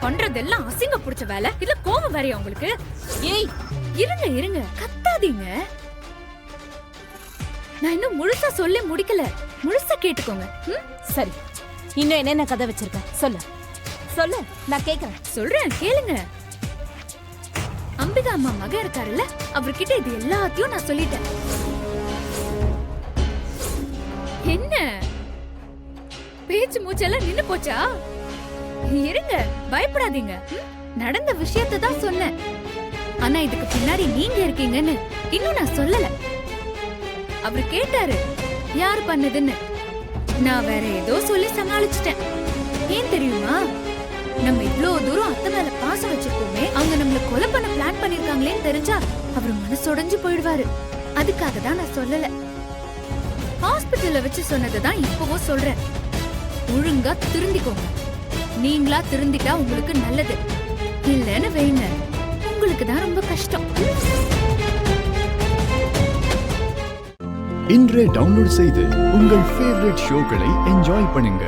பண்றதெல்லாம் அசிங்க புடிச்ச வேலை. இல்ல கோவம் வரையா உங்களுக்கு? ஏய் இருங்க இருங்க, கத்தாதீங்க. நான் இன்னும் முழுசா சொல்லி முடிக்கல. முழுசா கேட்டுக்கோங்க. சரி, இன்னும் என்னென்ன கதை வச்சிருக்க சொல்லு சொல்லு, நான் கேக்குறேன். சொல்றேன் கேளுங்க. அம்பிகா அம்மா மக இருக்காருல்ல, அவர்கிட்ட இது எல்லாத்தையும் நான் சொல்லிட்டேன். என்ன பேச்சு மூச்செல்லாம் நின்னு போச்சா? இருங்க, பயப்படாதீங்க. நடந்த விஷயத்தை தான் சொன்னேன். ஆனா இதுக்கு பின்னாடி நீங்க இருக்கீங்கன்னு இன்னும் நான் சொல்லல. அவரு கேட்டாரு யாரு பண்ணதுன்னு. நான் வேற ஏதோ சொல்லி சமாளிச்சிட்டேன். ஏன் தெரியுமா? நம்ம இவ்ளோ தூரம் அத்தை மேல பாசம் வச்சிருக்கோமே, அவங்க நம்மள கொலை பண்ண பிளான் பண்ணிருக்காங்களேன்னு தெரிஞ்சா அவரு மனசொடைஞ்சு போயிடுவாரு. அதுக்காக தான் நான் சொல்லல. ஹாஸ்பிட்டல்ல வச்சு சொன்னதுதான் இப்பவும் சொல்றேன். ஒழுங்கா திருந்திக்கோங்க. நீங்களா திருந்திட்டா உங்களுக்கு நல்லது. இல்லன்னு வைங்க, உங்களுக்கு தான் ரொம்ப கஷ்டம். இன்றே டவுன்லோட் செய்து உங்கள் ஃபேவரட் ஷோக்களை என்ஜாய் பண்ணுங்க.